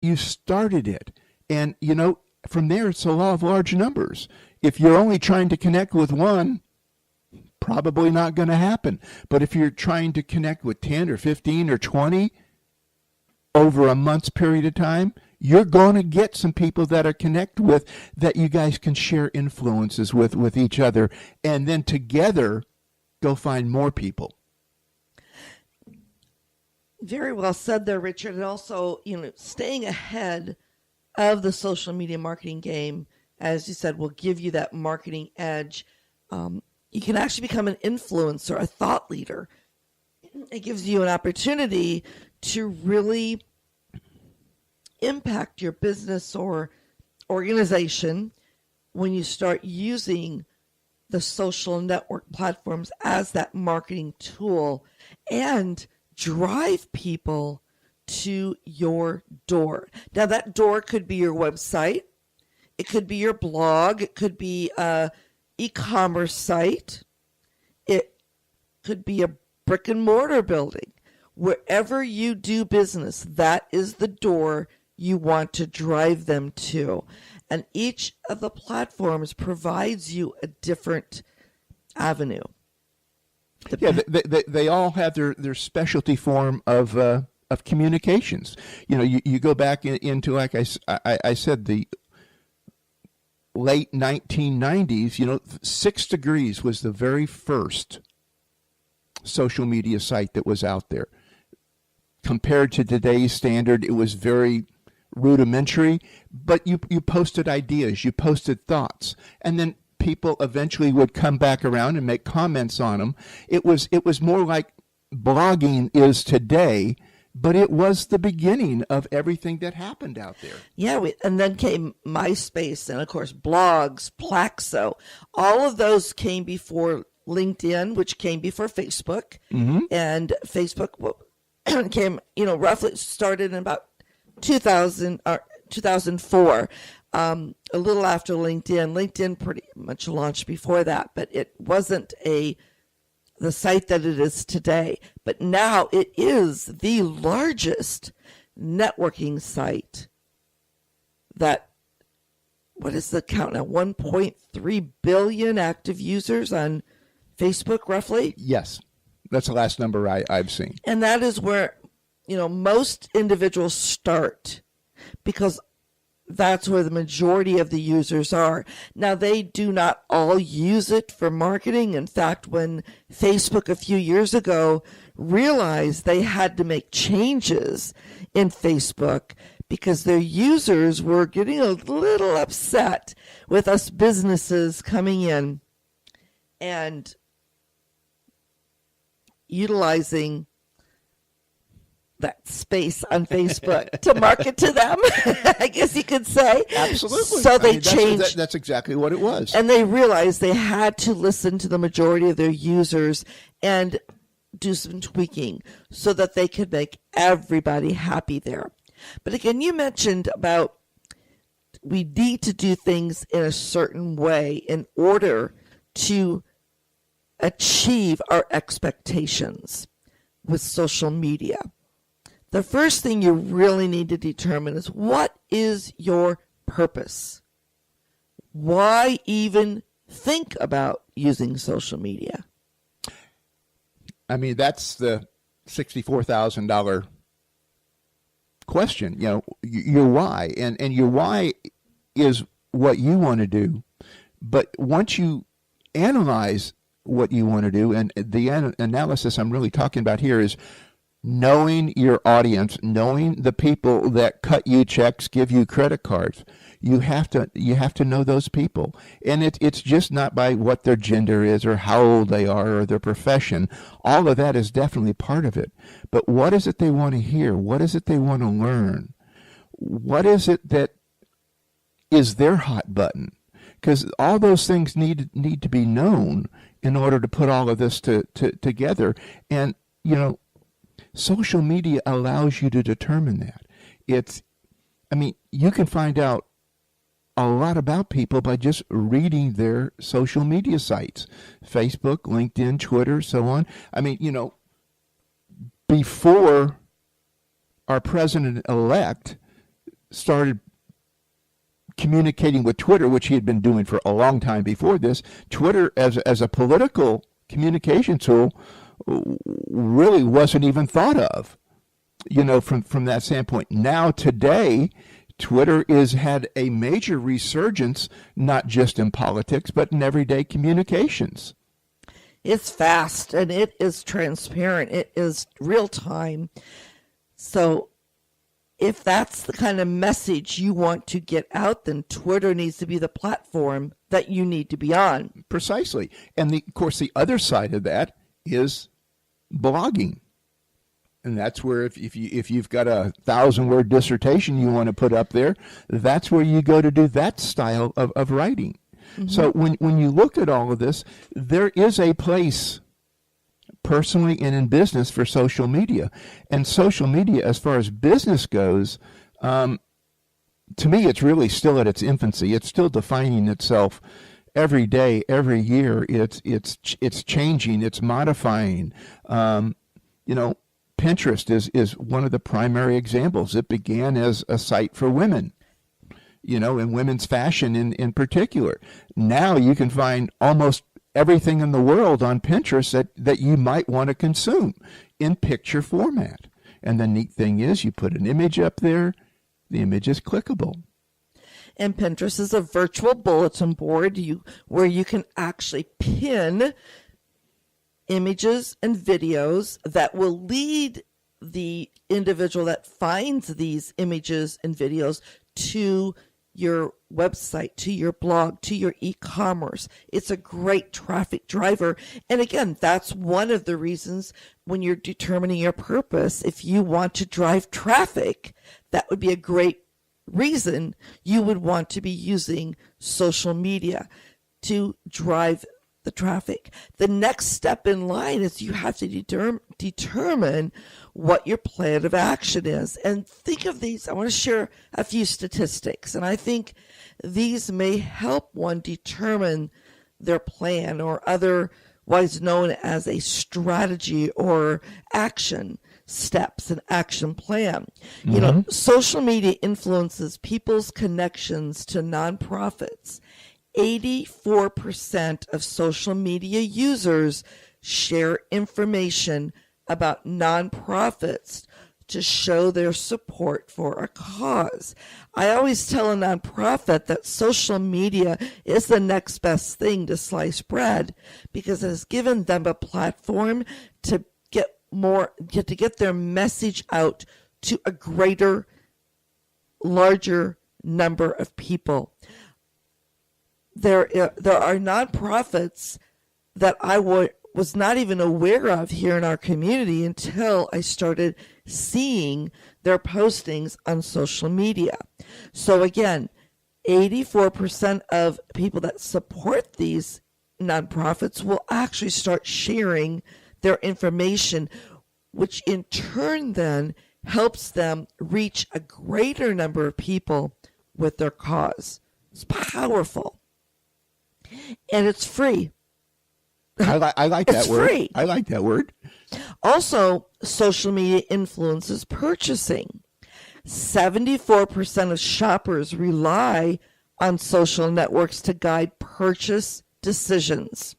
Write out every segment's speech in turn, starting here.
You started it. And, from there, it's a law of large numbers. If you're only trying to connect with one, probably not going to happen. But if you're trying to connect with 10 or 15 or 20 over a month's period of time, you're going to get some people that are connected with, that you guys can share influences with each other. And then together, go find more people. Very well said there, Richard. And also, staying ahead of the social media marketing game, as you said, will give you that marketing edge. You can actually become an influencer, a thought leader. It gives you an opportunity to really impact your business or organization when you start using the social network platforms as that marketing tool and drive people to your door. Now, that door could be your website. It could be your blog. It could be an e-commerce site. It could be a brick and mortar building. Wherever you do business, that is the door you want to drive them to. And each of the platforms provides you a different avenue. They all have their specialty form of communications. You go back into, like I said, the late 1990s. 6 Degrees was the very first social media site that was out there. Compared to today's standard, it was very rudimentary, but you posted ideas, you posted thoughts, and then people eventually would come back around and make comments on them. It was more like blogging is today, but it was the beginning of everything that happened out there. Yeah, and then came MySpace and, of course, blogs, Plaxo. All of those came before LinkedIn, which came before Facebook. Mm-hmm. And Facebook came, roughly started in about 2000 or 2004, a little after LinkedIn. LinkedIn pretty much launched before that, but it wasn't the site that it is today. But now it is the largest networking site. What is the count now? 1.3 billion active users on Facebook, roughly? Yes, that's the last number I've seen. And that is where most individuals start, because that's where the majority of the users are. Now, they do not all use it for marketing. In fact, when Facebook a few years ago realized they had to make changes in Facebook because their users were getting a little upset with us businesses coming in and utilizing that space on Facebook to market to them, I guess you could say. Absolutely. So they changed. That's exactly what it was. And they realized they had to listen to the majority of their users and do some tweaking so that they could make everybody happy there. But again, you mentioned about we need to do things in a certain way in order to achieve our expectations with social media. The first thing you really need to determine is, what is your purpose? Why even think about using social media? I mean, that's the $64,000 question. Your why, and your why is what you want to do. But once you analyze what you want to do, and the analysis I'm really talking about here is knowing your audience, knowing the people that cut you checks, give you credit cards. You have to know those people. And it's just not by what their gender is or how old they are or their profession. All of that is definitely part of it. But what is it they want to hear? What is it they want to learn? What is it that is their hot button? Because all those things need to be known in order to put all of this together. And, social media allows you to determine that. You can find out a lot about people by just reading their social media sites, Facebook, LinkedIn, Twitter, so on. Before our president-elect, started communicating with Twitter, which he had been doing for a long time before this, Twitter as a political communication tool really wasn't even thought of, from that standpoint. Now, today, Twitter has had a major resurgence, not just in politics, but in everyday communications. It's fast and it is transparent. It is real time. So if that's the kind of message you want to get out, then Twitter needs to be the platform that you need to be on. Precisely. And of course, the other side of that is blogging. And that's where if you've got a 1,000-word dissertation you want to put up there, that's where you go to do that style of writing. Mm-hmm. So when you look at all of this, there is a place personally and in business for social media. And social media, as far as business goes, to me, it's really still at its infancy. It's still defining itself every day, every year. It's changing, it's modifying. Pinterest is one of the primary examples. It began as a site for women, and women's fashion in particular. Now you can find almost everything in the world on Pinterest that you might want to consume in picture format. And the neat thing is you put an image up there, the image is clickable. And Pinterest is a virtual bulletin board where you can actually pin images and videos that will lead the individual that finds these images and videos to your website, to your blog, to your e-commerce. It's a great traffic driver. And again, that's one of the reasons when you're determining your purpose, if you want to drive traffic, that would be a great reason you would want to be using social media to drive the traffic. The next step in line is you have to determine what your plan of action is. And think of these. I want to share a few statistics, and I think these may help one determine their plan, or otherwise known as a strategy or action steps, an action plan. Mm-hmm. Social media influences people's connections to nonprofits. 84% of social media users share information about nonprofits to show their support for a cause. I always tell a nonprofit that social media is the next best thing to slice bread, because it has given them a platform to get their message out to a larger number of people. There are nonprofits that I was not even aware of here in our community until I started seeing their postings on social media. So again, 84% of people that support these nonprofits will actually start sharing their information, which in turn then helps them reach a greater number of people with their cause. It's powerful. And it's free. I like that word. Free. I like that word. Also, social media influences purchasing. 74% of shoppers rely on social networks to guide purchase decisions.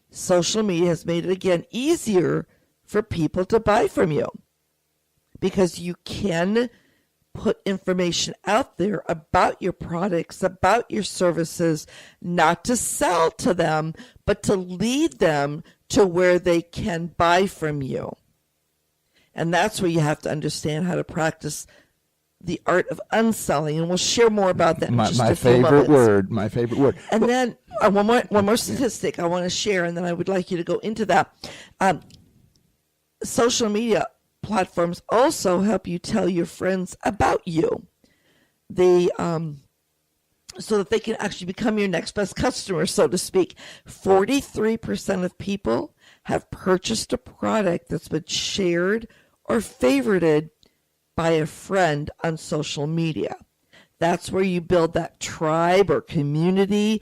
Social media has made it, again, easier for people to buy from you, because you can put information out there about your products, about your services, not to sell to them, but to lead them to where they can buy from you. And that's where you have to understand how to practice the art of unselling. And we'll share more about that in just a few moments. My favorite word. And then one more statistic I want to share, and then I would like you to go into that. Social media platforms also help you tell your friends about you. So that they can actually become your next best customer, so to speak. 43% of people have purchased a product that's been shared or favorited by a friend on social media. That's where you build that tribe or community,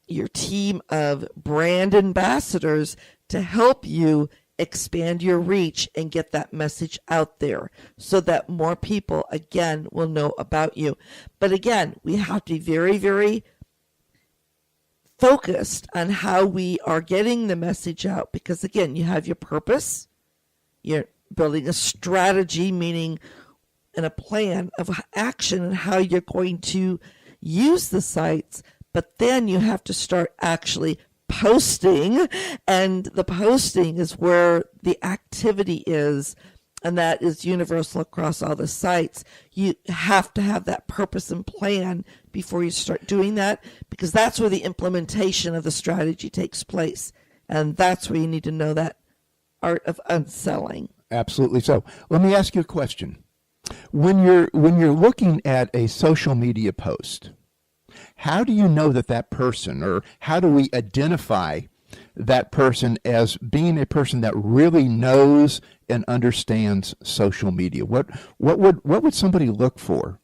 your team of brand ambassadors to help you expand your reach and get that message out there so that more people, again, will know about you. But again, we have to be very, very focused on how we are getting the message out, because again, you have your purpose, you're building a strategy, meaning and a plan of action and how you're going to use the sites, but then you have to start actually posting, and the posting is where the activity is, and that is universal across all the sites. You have to have that purpose and plan before you start doing that, because that's where the implementation of the strategy takes place, and that's where you need to know that art of unselling. Absolutely. So let me ask you a question. When you're looking at a social media post, how do you know that person, or how do we identify that person as being a person that really knows and understands social media? What would somebody look for?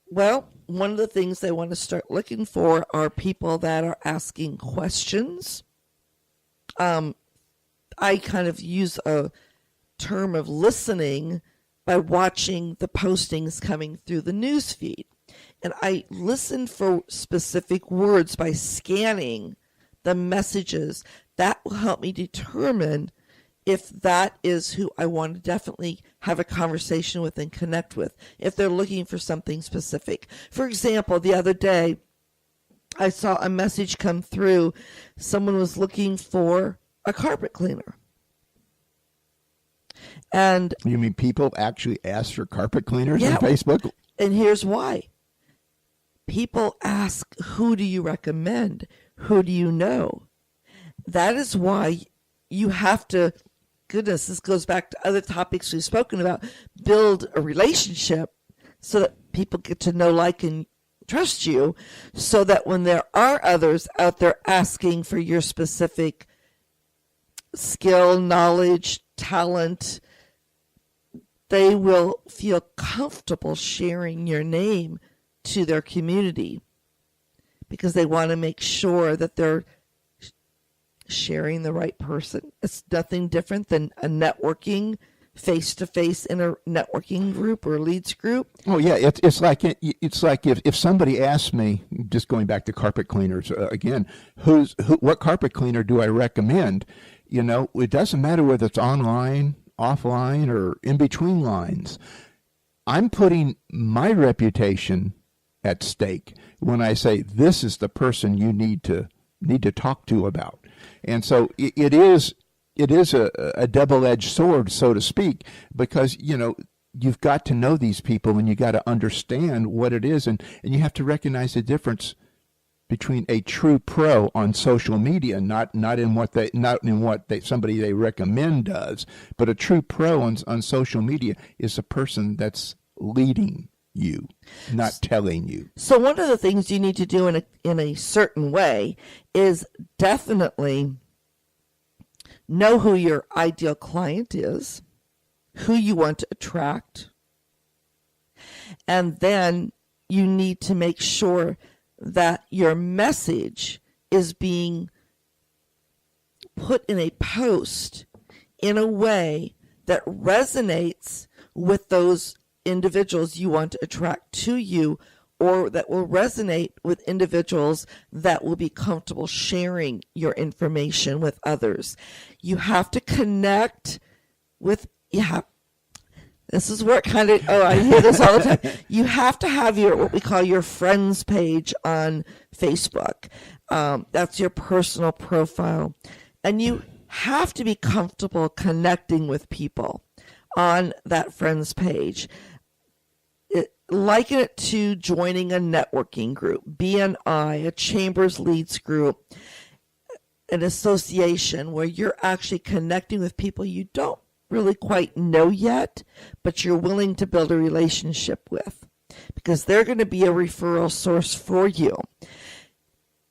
Well, one of the things they want to start looking for are people that are asking questions. I kind of use a term of listening by watching the postings coming through the news feed. And I listen for specific words by scanning the messages. That will help me determine if that is who I want to definitely have a conversation with and connect with, if they're looking for something specific. For example, the other day, I saw a message come through. Someone was looking for a carpet cleaner. And you mean people actually ask for carpet cleaners yeah, on Facebook? And here's why. People ask, who do you recommend? Who do you know? That is why you have to, goodness, this goes back to other topics we've spoken about, build a relationship so that people get to know, like, and trust you, so that when there are others out there asking for your specific skill, knowledge, talent, they will feel comfortable sharing your name to their community, because they want to make sure that they're sharing the right person. It's nothing different than a networking face-to-face in a networking group or leads group. Oh yeah, it's like if somebody asked me, just going back to carpet cleaners again, what carpet cleaner do I recommend? You know, it doesn't matter whether it's online, offline, or in between lines. I'm putting my reputation at stake when I say this is the person you need to talk to about. And so it is a double-edged sword, so to speak, because you've got to know these people and you got to understand what it is, and you have to recognize the difference between a true pro on social media, not in what somebody they recommend does, but a true pro on social media is a person that's leading you, not telling you. So one of the things you need to do in a certain way is definitely know who your ideal client is, who you want to attract, and then you need to make sure that your message is being put in a post in a way that resonates with those individuals you want to attract to you, or that will resonate with individuals that will be comfortable sharing your information with others. You have to connect with, this is where it kind of, I hear this all the time. You have to have what we call your friends page on Facebook. That's your personal profile. And you have to be comfortable connecting with people on that friends page. Liken it to joining a networking group, BNI, a Chambers Leads group, an association where you're actually connecting with people you don't really quite know yet, but you're willing to build a relationship with, because they're going to be a referral source for you.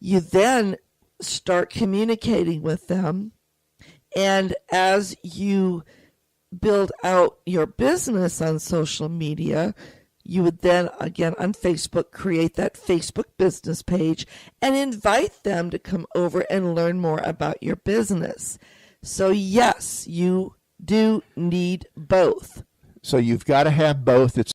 You then start communicating with them, and as you build out your business on social media, you would then, again, on Facebook, create that Facebook business page and invite them to come over and learn more about your business. So yes, you do need both. So you've got to have both. It's